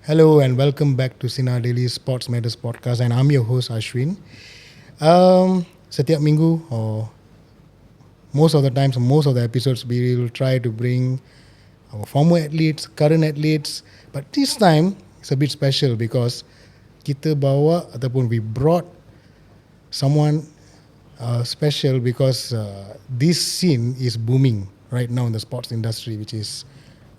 Hello and welcome back to Sinar Daily Sports Matters podcast, and I'm your host Ashwin. Setiap minggu or most of the times, most of the episodes, we will try to bring our former athletes, current athletes, but this time it's a bit special because kita bawa ataupun we brought someone special because this scene is booming right now in the sports industry, which is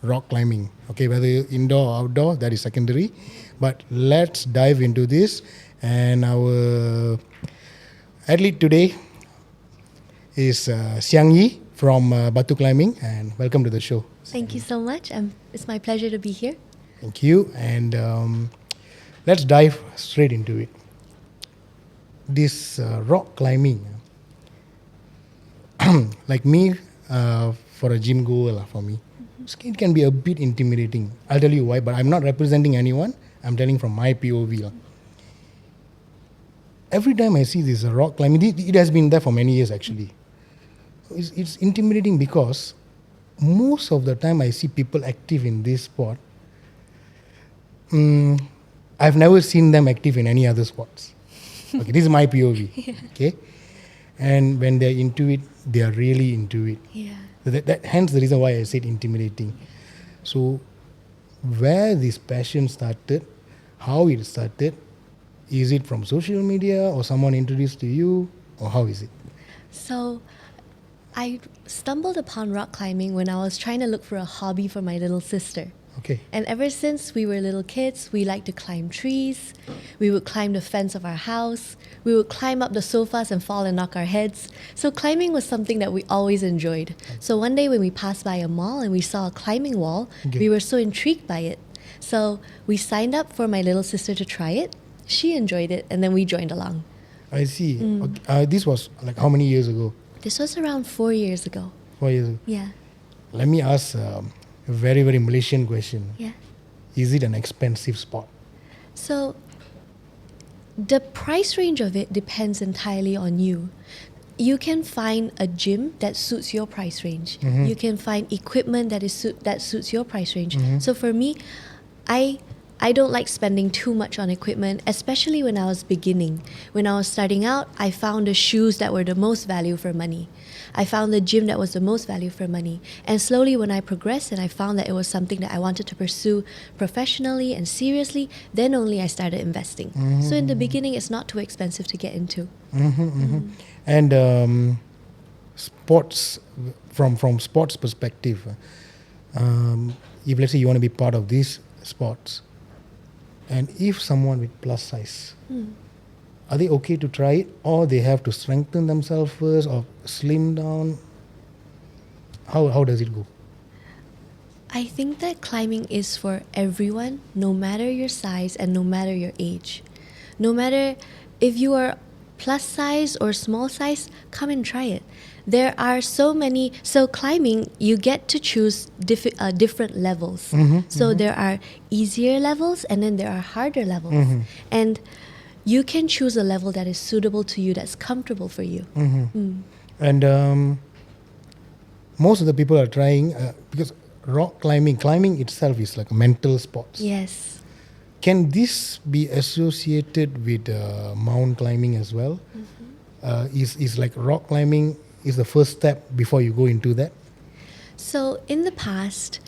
rock climbing. Okay, whether indoor or outdoor, that is secondary. But let's dive into this. And our athlete today is Hsiang Lee from Batu Climbing. And welcome to the show. Thank you so much. It's my pleasure to be here. Thank you. And let's dive straight into it. This rock climbing, like me, for a gym goer, for me, it can be a bit intimidating. I'll tell you why, but I'm not representing anyone. I'm telling from my POV. Every time I see this rock climbing, it has been there for many years actually. It's intimidating because most of the time I see people active in this sport. I've never seen them active in any other sports. Okay, this is my POV. Yeah. Okay, and when they're into it, they are really into it. Yeah. Hence the reason why I said intimidating. So, where this passion started, how it started, is it from social media or someone introduced to you, or how is it? So, I stumbled upon rock climbing when I was trying to look for a hobby for my little sister. Okay. And ever since we were little kids, we liked to climb trees. We would climb the fence of our house. We would climb up the sofas and fall and knock our heads. So climbing was something that we always enjoyed. So one day when we passed by a mall and we saw a climbing wall, we were so intrigued by it. So we signed up for my little sister to try it. She enjoyed it, and then we joined along. I see. Okay. This was like how many years ago? This was around 4 years ago. 4 years ago. Yeah. Let me ask a very, very Malaysian question. Yeah. Is it an expensive sport? So the price range of it depends entirely on you. You can find a gym that suits your price range. Mm-hmm. You can find equipment that suits your price range. Mm-hmm. So for me, I don't like spending too much on equipment, especially when I was beginning. When I was starting out, I found the shoes that were the most value for money. I found the gym that was the most value for money. And slowly when I progressed and I found that it was something that I wanted to pursue professionally and seriously, then only I started investing. Mm-hmm. So in the beginning, it's not too expensive to get into. Mm-hmm, mm-hmm. And sports, from sports perspective, if let's say you want to be part of these sports, and if someone with plus size, are they okay to try it, or they have to strengthen themselves first or slim down? How does it go? I think that climbing is for everyone, no matter your size and no matter your age. No matter if you are plus size or small size, come and try it. There are so many. So climbing, you get to choose different levels. Mm-hmm, so there are easier levels and then there are harder levels. Mm-hmm. And you can choose a level that is suitable to you, that's comfortable for you. Mm-hmm. And most of the people are trying, because rock climbing itself is like a mental sport. Yes. Can this be associated with mountain climbing as well? Mm-hmm. Is like rock climbing is the first step before you go into that? So in the past,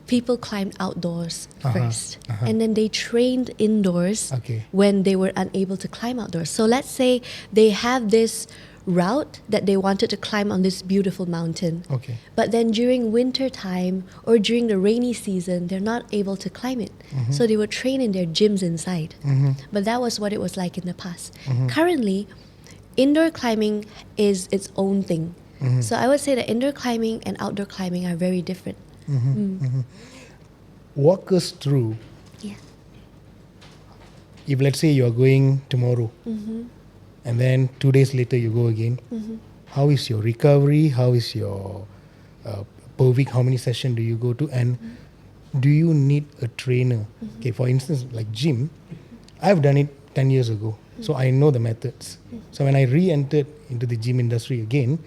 people climbed outdoors first, and then they trained indoors when they were unable to climb outdoors. So let's say they have this route that they wanted to climb on this beautiful mountain. Okay. But then during winter time or during the rainy season, they're not able to climb it. Mm-hmm. So they would train in their gyms inside. Mm-hmm. But that was what it was like in the past. Mm-hmm. Currently, indoor climbing is its own thing. Mm-hmm. So I would say that indoor climbing and outdoor climbing are very different. Mm-hmm. Mm-hmm. Walk us through. Yeah. If let's say you are going tomorrow, and then 2 days later you go again, how is your recovery? How is your per week? How many sessions do you go to? And do you need a trainer? Okay, for instance, like gym, I've done it 10 years ago. So I know the methods. So when I re-entered into the gym industry again,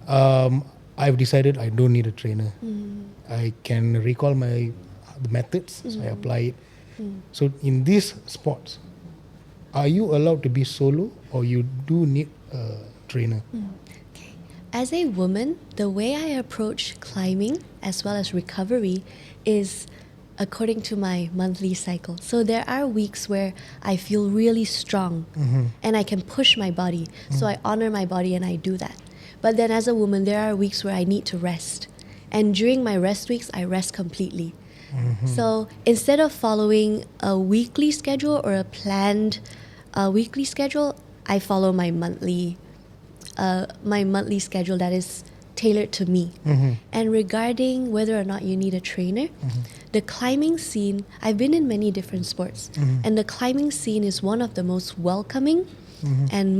I've decided I don't need a trainer. I can recall the methods, so I apply it. So in these sports, are you allowed to be solo or you do need a trainer? Okay. As a woman, the way I approach climbing as well as recovery is according to my monthly cycle. So there are weeks where I feel really strong and I can push my body. So I honor my body and I do that. But then as a woman, there are weeks where I need to rest. And during my rest weeks, I rest completely. So instead of following a weekly schedule or a planned weekly schedule, I follow my monthly schedule that is tailored to me. And regarding whether or not you need a trainer, the climbing scene, I've been in many different sports, and the climbing scene is one of the most welcoming and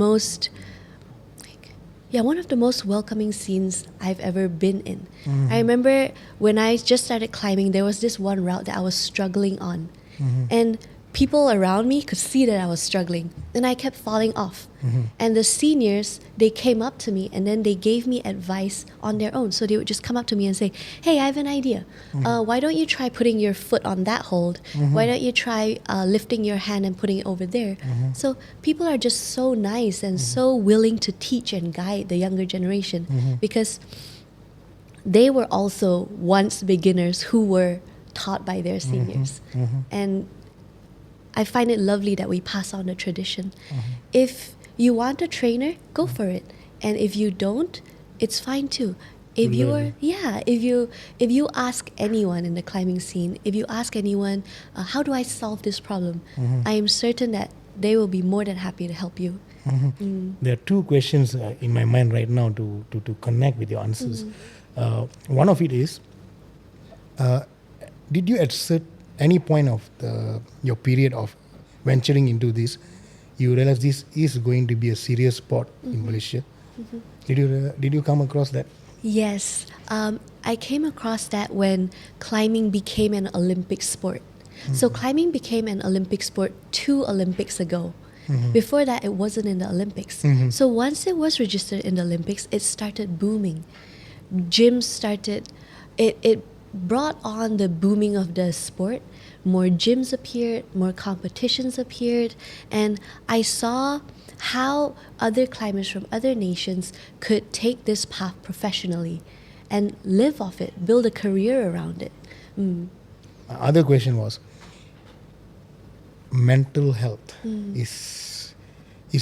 one of the most welcoming scenes I've ever been in. I remember when I just started climbing, there was this one route that I was struggling on. And people around me could see that I was struggling. And I kept falling off. And the seniors, they came up to me and then they gave me advice on their own. So they would just come up to me and say, hey, I have an idea. Why don't you try putting your foot on that hold? Why don't you try lifting your hand and putting it over there? So people are just so nice and so willing to teach and guide the younger generation because they were also once beginners who were taught by their seniors. And I find it lovely that we pass on the tradition. If you want a trainer, go for it. And if you don't, it's fine too. If you ask anyone in the climbing scene, if you ask anyone, how do I solve this problem? I am certain that they will be more than happy to help you. There are two questions in my mind right now to connect with your answers. One of it is, did you at any point of your period of venturing into this, you realize this is going to be a serious sport in Malaysia? Did you come across that? Yes, I came across that when climbing became an Olympic sport. So climbing became an Olympic sport 2 Olympics ago. Before that, it wasn't in the Olympics. So once it was registered in the Olympics, it started booming. Gyms started, it brought on the booming of the sport. More gyms appeared, more competitions appeared, and I saw how other climbers from other nations could take this path professionally and live off it, build a career around it. Other question was, mental health is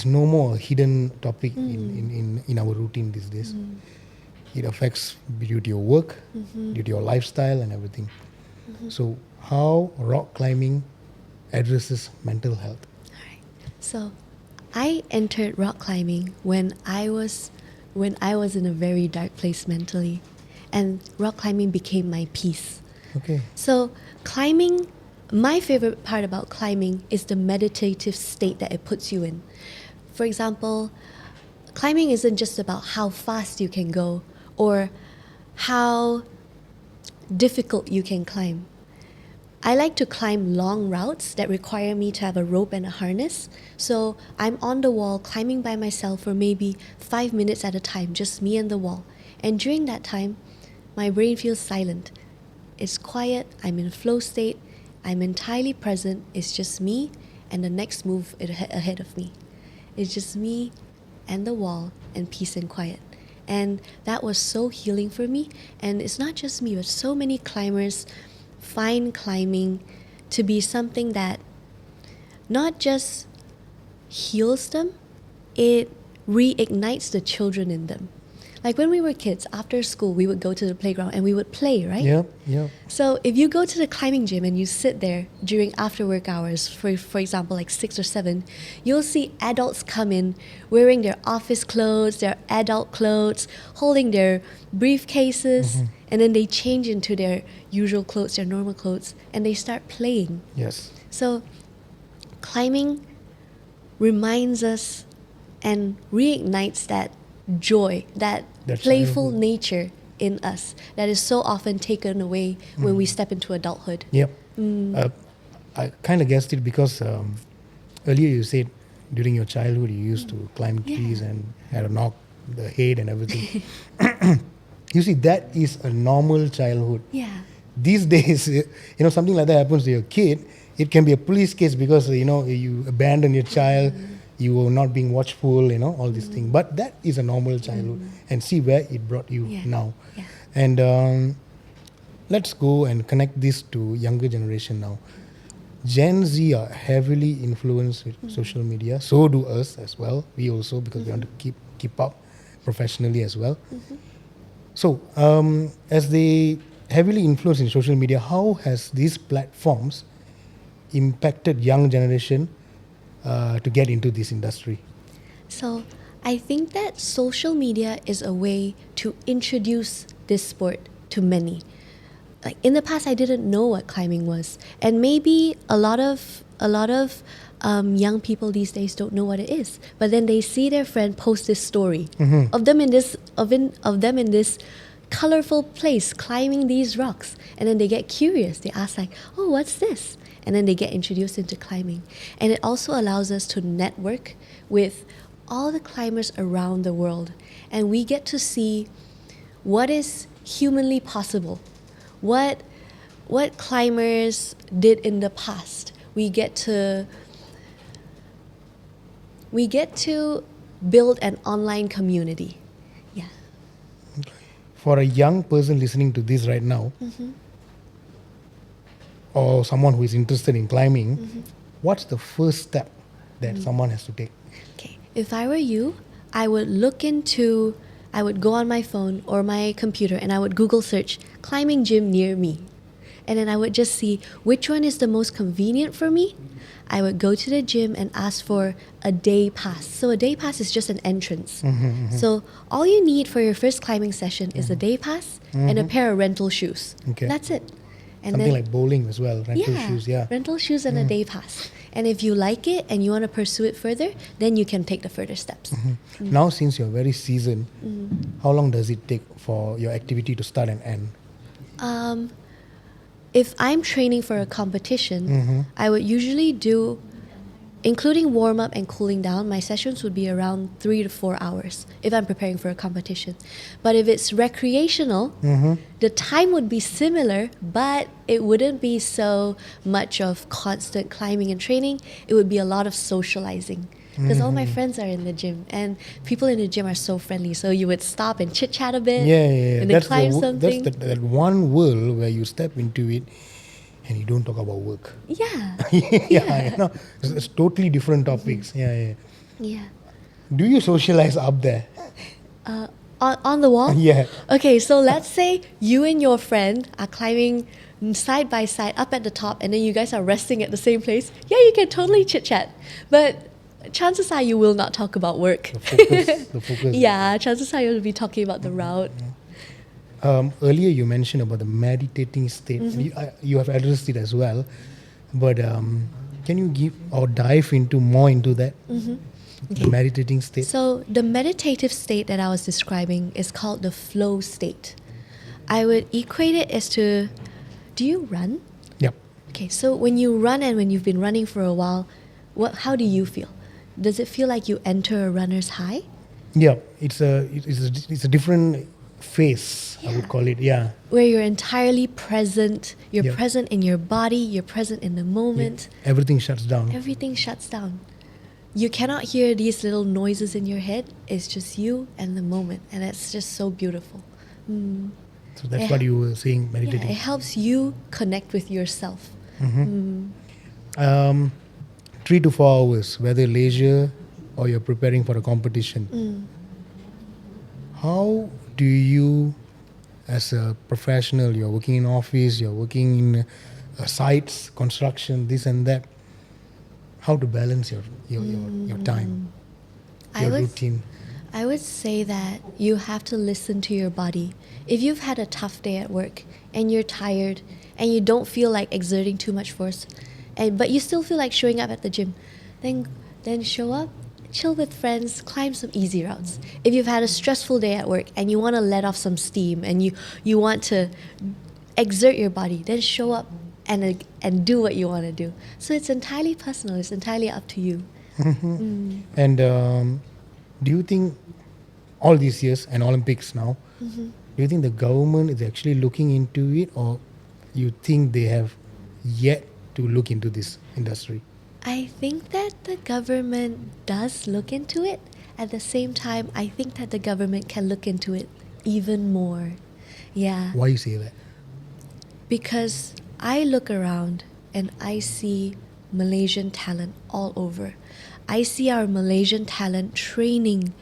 no more a hidden topic in our routine these days. It affects due to your work, due to your lifestyle and everything. So how rock climbing addresses mental health? Alright. So I entered rock climbing when I was in a very dark place mentally, and rock climbing became my peace. Okay. So climbing, my favorite part about climbing is the meditative state that it puts you in. For example, climbing isn't just about how fast you can go or how difficult you can climb. I like to climb long routes that require me to have a rope and a harness. So I'm on the wall climbing by myself for maybe 5 minutes at a time, just me and the wall. And during that time, my brain feels silent. It's quiet, I'm in flow state, I'm entirely present. It's just me and the next move ahead of me. It's just me and the wall and peace and quiet. And that was so healing for me. And it's not just me, but so many climbers find climbing to be something that not just heals them, it reignites the children in them. Like when we were kids, after school, we would go to the playground and we would play, right? Yeah. So if you go to the climbing gym and you sit there during after work hours, for example, like 6 or 7, you'll see adults come in wearing their office clothes, their adult clothes, holding their briefcases, and then they change into their usual clothes, their normal clothes, and they start playing. Yes. So climbing reminds us and reignites that joy, that playful nature in us that is so often taken away when we step into adulthood. Yep. I kind of guessed it because earlier you said during your childhood you used to climb trees and had a knock the head and everything. You see, that is a normal childhood. Yeah. These days, something like that happens to your kid, It can be a police case because you abandon your child, you are not being watchful, all these things. But that is a normal childhood, and see where it brought you Yeah. now. Yeah. And let's go and connect this to younger generation now. Gen Z are heavily influenced with social media. So do us as well. We also, because we want to keep up professionally as well. So as they heavily influenced in social media, how has these platforms impacted young generation to get into this industry? So I think that social media is a way to introduce this sport to many. Like in the past, I didn't know what climbing was, and maybe a lot of young people these days don't know what it is. But then they see their friend post this story of them in this of them in this colorful place climbing these rocks, and then they get curious. They ask like, "Oh, what's this?" And then they get introduced into climbing, and it also allows us to network with all the climbers around the world, and we get to see what is humanly possible, what climbers did in the past. We get to build an online community. Yeah. For a young person listening to this right now, or someone who is interested in climbing, what's the first step that someone has to take? Okay. If I were you, I would go on my phone or my computer and I would Google search climbing gym near me. And then I would just see which one is the most convenient for me. I would go to the gym and ask for a day pass. So a day pass is just an entrance. So all you need for your first climbing session is a day pass and a pair of rental shoes. Okay. That's it. And Something then, like bowling as well, rental shoes, yeah. rental shoes and a day pass. And if you like it and you want to pursue it further, then you can take the further steps. Now, since you're very seasoned, how long does it take for your activity to start and end? If I'm training for a competition, I would usually do, including warm up and cooling down, my sessions would be around 3 to 4 hours if I'm preparing for a competition. But if it's recreational, the time would be similar, but it wouldn't be so much of constant climbing and training. It would be a lot of socializing. Because all my friends are in the gym, and people in the gym are so friendly. So you would stop and chit chat a bit, Yeah. and then climb something. That's that one world where you step into it and you don't talk about work. Yeah, Yeah. It's totally different topics. Yeah. yeah. Do you socialize up there? On the wall? Yeah. Okay, so let's say you and your friend are climbing side by side up at the top, and then you guys are resting at the same place. Yeah, you can totally chit chat, but chances are you will not talk about work. The focus. Yeah, chances are you'll be talking about the route. Earlier you mentioned about the meditating state. You have addressed it as well, but can you give or dive into more into that? The meditating state. So the meditative state that I was describing is called the flow state. I would equate it as to, do you run? Yep. Okay, so when you run and when you've been running for a while, how do you feel? Does it feel like you enter a runner's high? Yeah, it's a different phase, I would call it. Yeah. Where you're entirely present. You're Yeah. present in your body. You're present in the moment. Everything shuts down. Everything shuts down. You cannot hear these little noises in your head. It's just you and the moment. And it's just so beautiful. So that's what you were saying, Yeah, meditating. it helps you connect with yourself. 3 to 4 hours, whether leisure or you're preparing for a competition. How do you, as a professional, you're working in office, you're working in sites, construction, this and that, how to balance your time, your routine? I would say that you have to listen to your body. If you've had a tough day at work and you're tired and you don't feel like exerting too much force, but you still feel like showing up at the gym, then show up, chill with friends, climb some easy routes. If you've had a stressful day at work and you want to let off some steam and you want to exert your body, then show up and do what you want to do. So it's entirely personal. It's entirely up to you. And do you think all these years and Olympics now, do you think the government is actually looking into it, or you think they have yet to look into this industry? I think that the government does look into it. At the same time, I think that the government can look into it even more. Yeah. Why you say that? Because I look around and I see Malaysian talent all over. I see our Malaysian talent training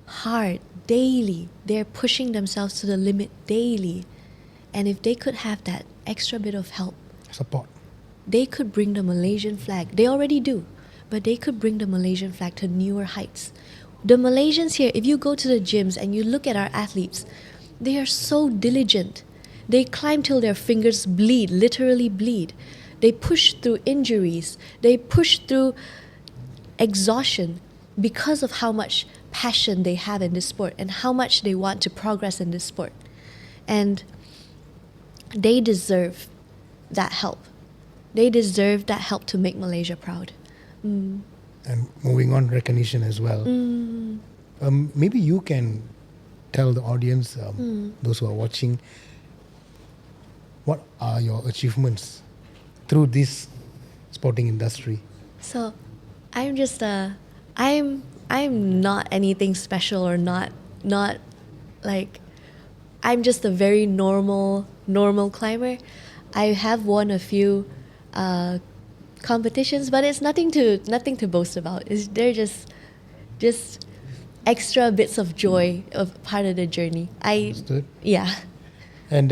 hard daily. They're pushing themselves to the limit daily. And if they could have that extra bit of help, Support. they could bring the Malaysian flag. They already do, but they could bring the Malaysian flag to newer heights. The Malaysians here, if you go to the gyms and you look at our athletes, they are so diligent. They climb till their fingers bleed, literally bleed. They push through injuries. They push through exhaustion because of how much passion they have in this sport and how much they want to progress in this sport. And they deserve that help. They deserve that help to make Malaysia proud. And moving on, recognition as well. Maybe you can tell the audience, those who are watching, what are your achievements through this sporting industry? So, I'm just I'm not anything special or not like, I'm just a very normal climber. I have won a few competitions, but it's nothing to boast about. They're just extra bits of joy of part of the journey. Understood. Yeah. And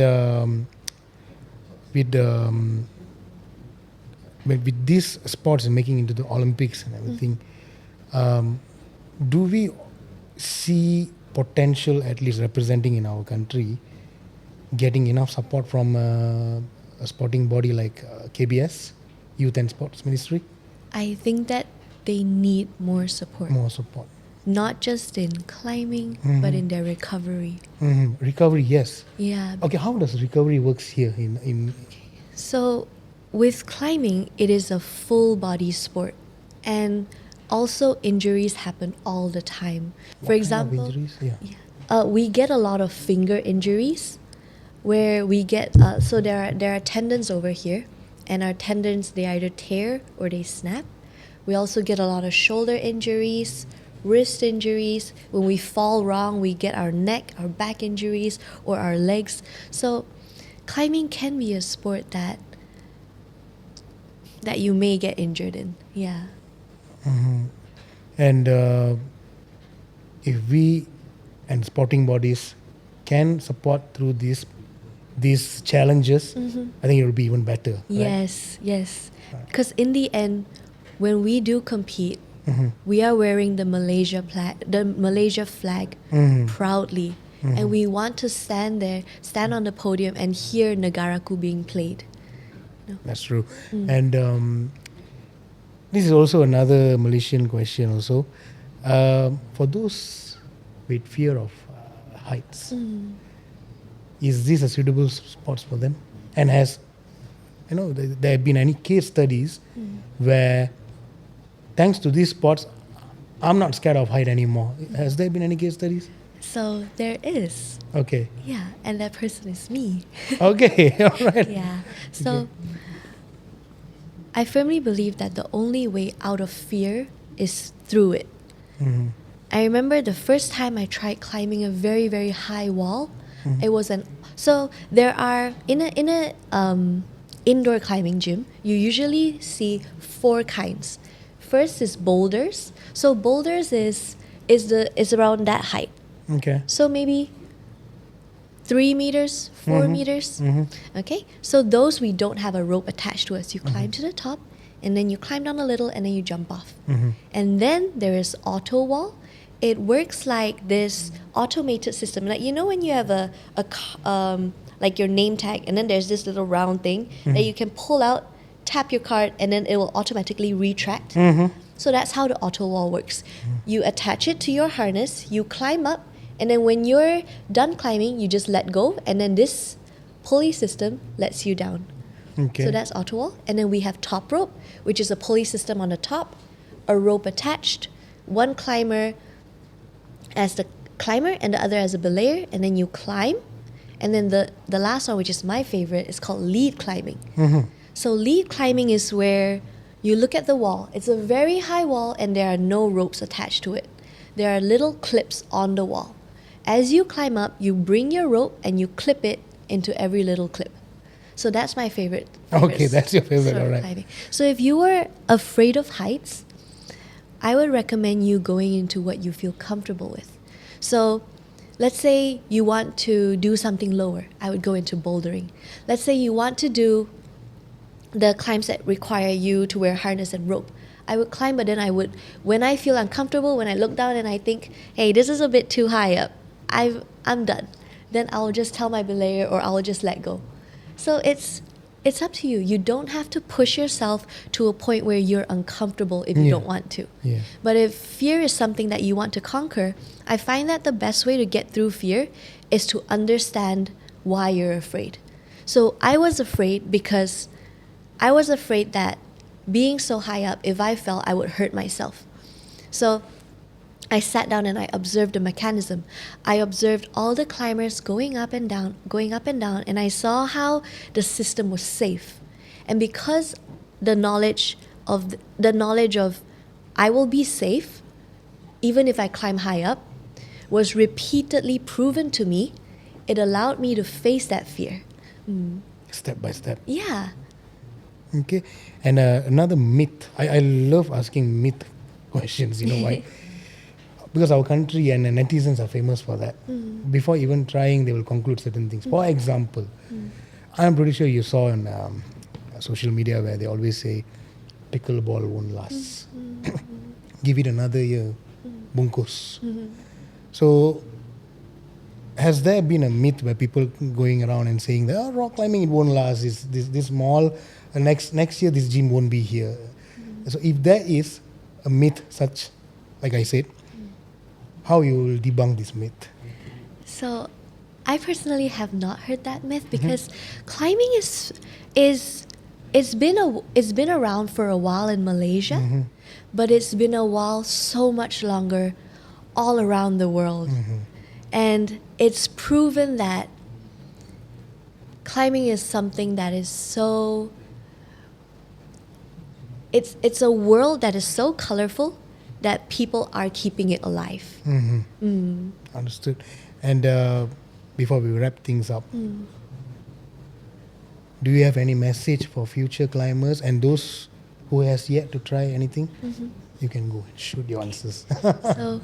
with these sports and making into the Olympics and everything, do we see potential athletes representing in our country getting enough support from a sporting body like KBS, Youth and Sports Ministry? I think that they need more support. More support. Not just in climbing, but in their recovery. Recovery, yes. Yeah. Okay, how does recovery works here in So, with climbing, it is a full body sport, and also injuries happen all the time. For example, injuries? we get a lot of finger injuries, where we get so there are tendons over here, and our tendons, they either tear or they snap. We also get a lot of shoulder injuries, wrist injuries. When we fall wrong, we get our neck, our back injuries, or our legs. So climbing can be a sport that you may get injured in. Yeah. And if we and sporting bodies can support through these challenges, I think it will be even better. Right? Yes. Because in the end, when we do compete, we are wearing the Malaysia flag proudly, and we want to stand on the podium and hear Negaraku being played. No. That's true. And this is also another Malaysian question also. For those with fear of heights, is this a suitable sport for them? And has, there have been any case studies where, thanks to these sports, I'm not scared of height anymore. Has there been any case studies? So there is. Okay. Yeah, and that person is me. Okay, all right. Yeah. So I firmly believe that the only way out of fear is through it. I remember the first time I tried climbing a very, very high wall. It was so there are in a indoor climbing gym, you usually see 4 kinds. First is boulders. So boulders is around that height. Okay. So maybe 3 meters, 4 meters. Okay, so those we don't have a rope attached to us. You climb to the top, and then you climb down a little, and then you jump off. And then there is auto wall. It works like this automated system. Like, when you have a like your name tag, and then there's this little round thing that you can pull out, tap your card, and then it will automatically retract. So that's how the auto wall works. You attach it to your harness, you climb up, and then when you're done climbing, you just let go, and then this pulley system lets you down. Okay. So that's auto wall. And then we have top rope, which is a pulley system on the top, a rope attached, one climber as the climber and the other as a belayer, and then you climb. And then the last one, which is my favorite, is called lead climbing. So lead climbing is where you look at the wall. It's a very high wall and there are no ropes attached to it. There are little clips on the wall. As you climb up, you bring your rope and you clip it into every little clip. So that's my favorite. Okay, that's your favorite, sort of alright. climbing. So if you were afraid of heights, I would recommend you going into what you feel comfortable with. So let's say you want to do something lower. I would go into bouldering. Let's say you want to do the climbs that require you to wear harness and rope. I would climb, but then when I feel uncomfortable, when I look down and I think, hey, this is a bit too high up, I'm done. Then I'll just tell my belayer or I'll just let go. So it's up to you. You don't have to push yourself to a point where you're uncomfortable if you don't want to. Yeah. But if fear is something that you want to conquer, I find that the best way to get through fear is to understand why you're afraid. So I was afraid because I was afraid that being so high up, if I fell, I would hurt myself. So I sat down and I observed the mechanism. I observed all the climbers going up and down, and I saw how the system was safe. And because the knowledge of I will be safe, even if I climb high up, was repeatedly proven to me, it allowed me to face that fear. Step by step. Yeah. Okay. And another myth. I love asking myth questions. You know why? Because our country and netizens are famous for that. Before even trying, they will conclude certain things. For example, I'm pretty sure you saw on social media where they always say, pickleball won't last. Give it another year. Bungkus. So, has there been a myth where people going around and saying that rock climbing, it won't last, this small, next year this gym won't be here? So if there is a myth such, like I said, how you will debunk this myth? So I personally have not heard that myth because climbing it's been around for a while in Malaysia, but it's been a while so much longer all around the world. And it's proven that climbing is something that is so it's a world that is so colorful that people are keeping it alive. Understood. And before we wrap things up, do you have any message for future climbers and those who has yet to try anything? You can go and shoot your answers. So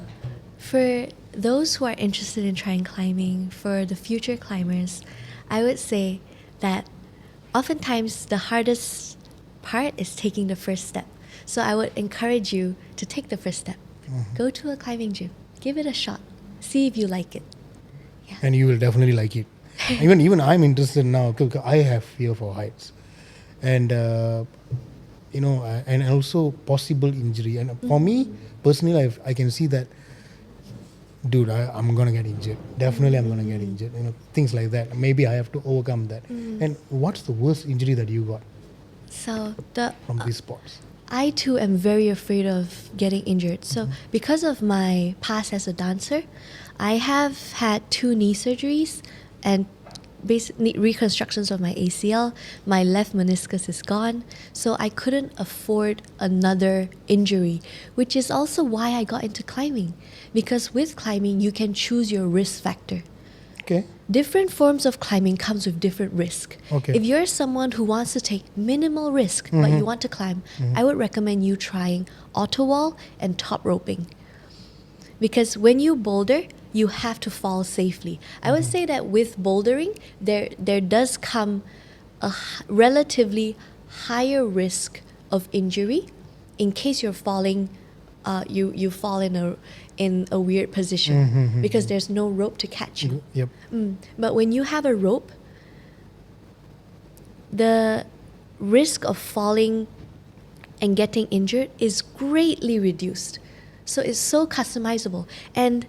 for those who are interested in trying climbing, for the future climbers, I would say that oftentimes the hardest part is taking the first step. So I would encourage you to take the first step. Go to a climbing gym. Give it a shot. See if you like it. And you will definitely like it. Even I'm interested now because I have fear for heights. And, and also possible injury. And for me, personally, I can see that, dude, I'm going to get injured. Definitely I'm going to get injured. Things like that. Maybe I have to overcome that. And what's the worst injury that you got So from these sports? I too am very afraid of getting injured. So because of my past as a dancer, I have had 2 knee surgeries and basic reconstructions of my ACL. My left meniscus is gone. So I couldn't afford another injury, which is also why I got into climbing. Because with climbing, you can choose your risk factor. Okay. Different forms of climbing comes with different risk. Okay. If you're someone who wants to take minimal risk but you want to climb, I would recommend you trying auto wall and top roping. Because when you boulder, you have to fall safely. I would say that with bouldering, there does come a relatively higher risk of injury in case you're falling. You fall in a weird position because there's no rope to catch you. Yep. But when you have a rope, the risk of falling and getting injured is greatly reduced. So it's so customizable. And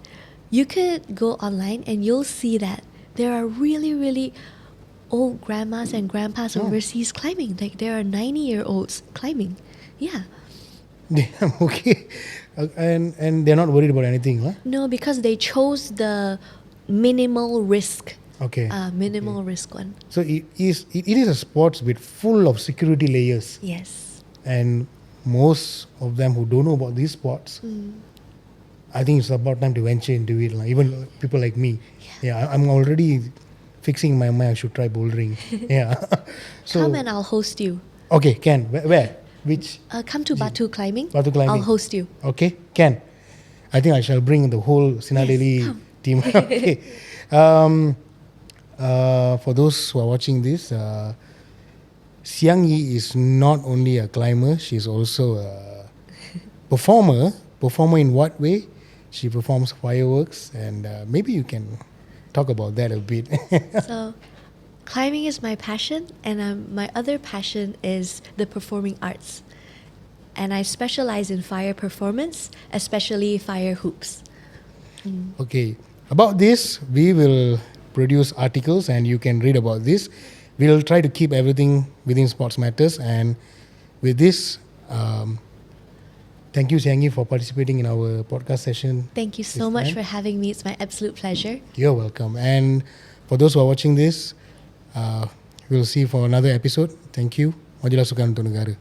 you could go online and you'll see that there are really, really old grandmas and grandpas overseas climbing. Like there are 90-year-olds climbing. Yeah. Damn, okay. And they're not worried about anything, huh? No, because they chose the minimal risk Okay. Minimal risk one. So it is a sports with full of security layers, Yes. and most of them who don't know about these sports, I think it's about time to venture into it. Like, even people like me, I'm already fixing in my mind I should try bouldering. Yeah. So Come and I'll host you. okay, can where which Come to Batu climbing. Batu climbing? I'll host you. Okay, can. I think I shall bring the whole Sinar Yes, Daily come. team. Okay. For those who are watching this, Hsiang Lee is not only a climber, she's also a performer. Performer in what way? She performs fireworks, and maybe you can talk about that a bit. So, climbing is my passion, and my other passion is the performing arts. And I specialize in fire performance, especially fire hoops. Okay. About this, we will produce articles and you can read about this. We'll try to keep everything within Sports Matters. And with this, thank you, Hsiang Lee, for participating in our podcast session. Thank you so This much time. for having me. It's my absolute pleasure. You're welcome. And for those who are watching this, we'll see you for another episode. Thank you. Majulah Sukan untuk Negara.